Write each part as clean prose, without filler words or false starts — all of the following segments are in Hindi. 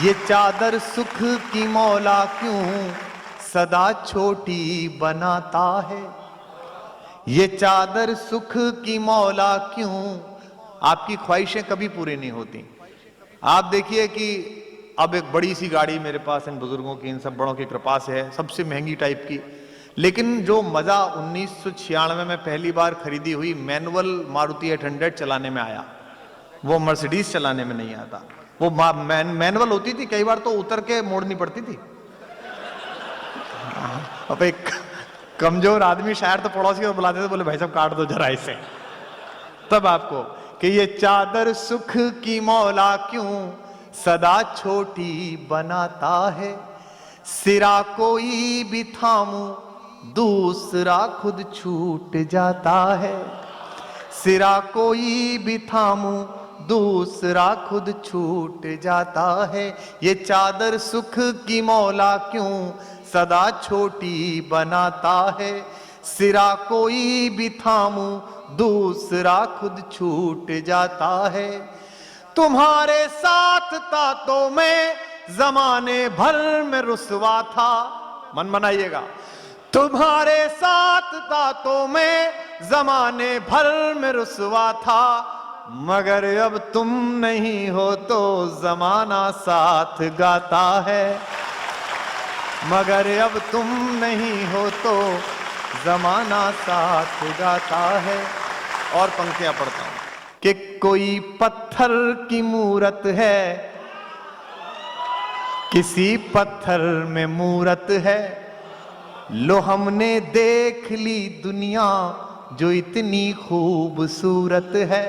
ये चादर सुख की मौला क्यों सदा छोटी बनाता है। ये चादर सुख की मौला क्यों, आपकी ख्वाहिशें कभी पूरी नहीं होती। आप देखिए कि अब एक बड़ी सी गाड़ी मेरे पास इन बुजुर्गों की, इन सब बड़ों की कृपा से है, सबसे महंगी टाइप की, लेकिन जो मजा 1996 में पहली बार खरीदी हुई मैनुअल मारुति 800 चलाने में आया, वो मर्सिडीज चलाने में नहीं आता। वो मैनुअल होती थी, कई बार तो उतर के मोड़नी पड़ती थी। अब एक कमजोर आदमी शायर तो पड़ोसी को बुलाते थे, बोले भाई साहब काट दो जरा इसे, तब आपको कि ये चादर सुख की मौला क्यों सदा छोटी बनाता है। सिरा कोई भी थामू दूसरा खुद छूट जाता है। सिरा कोई भी थामू दूसरा खुद छूट जाता है। ये चादर सुख की मौला क्यों सदा छोटी बनाता है। सिरा कोई भी थामू दूसरा खुद छूट जाता है। तुम्हारे साथ था तो मैं जमाने भर में रुसवा था, मन बनाइएगा। तुम्हारे साथ था तो मैं जमाने भर में रुसवा था, मगर अब तुम नहीं हो तो जमाना साथ गाता है। मगर अब तुम नहीं हो तो जमाना साथ गाता है। और पंक्तियां पढ़ता हूं कि कोई पत्थर की मूरत है, किसी पत्थर में मूरत है। लो हमने देख ली दुनिया जो इतनी खूबसूरत है।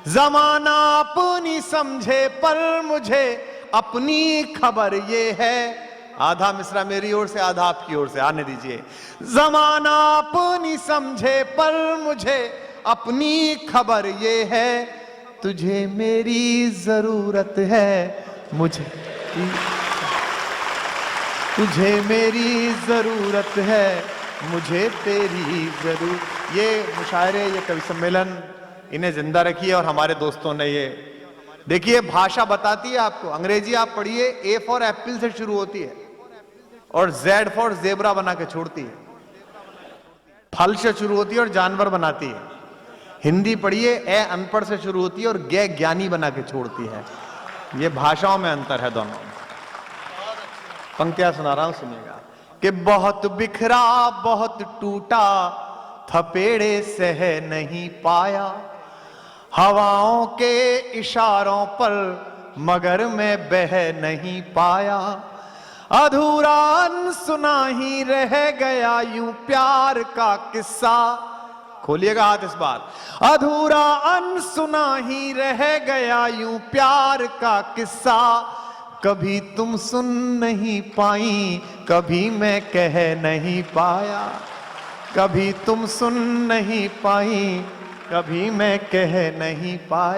जमाना अपनी समझे पर मुझे अपनी खबर ये है। आधा मिसरा मेरी ओर से, आधा आपकी ओर से, आने दीजिए। जमाना अपनी समझे पर मुझे अपनी खबर ये है। तुझे मेरी जरूरत है, मुझे तुझे मेरी जरूरत है, मुझे तेरी जरूरत। ये मुशायरे, ये कवि सम्मेलन, इन्हें जिंदा रखिए। और हमारे दोस्तों ने ये देखिए, भाषा बताती है आपको। अंग्रेजी आप पढ़िए, ए फॉर एप्पल से शुरू होती है और जेड फॉर जेब्रा बना के छोड़ती है। फल से शुरू होती है और जानवर बनाती है। हिंदी पढ़िए, ए अनपढ़ से शुरू होती है और गे ज्ञानी बना के छोड़ती है। ये भाषाओं में अंतर है दोनों। पंक्तियां सुना रहा हूं, सुनिएगा कि बहुत बिखरा बहुत टूटा, थपेड़े सह नहीं पाया। हवाओं के इशारों पर मगर मैं बह नहीं पाया। अधूरा अनसुना ही रह गया यूं प्यार का किस्सा। खोलिएगा हाथ इस बार। अधूरा अनसुना ही रह गया यूं प्यार का किस्सा। कभी तुम सुन नहीं पाई, कभी मैं कह नहीं पाया। कभी तुम सुन नहीं पाई, कभी मैं कह नहीं पाया।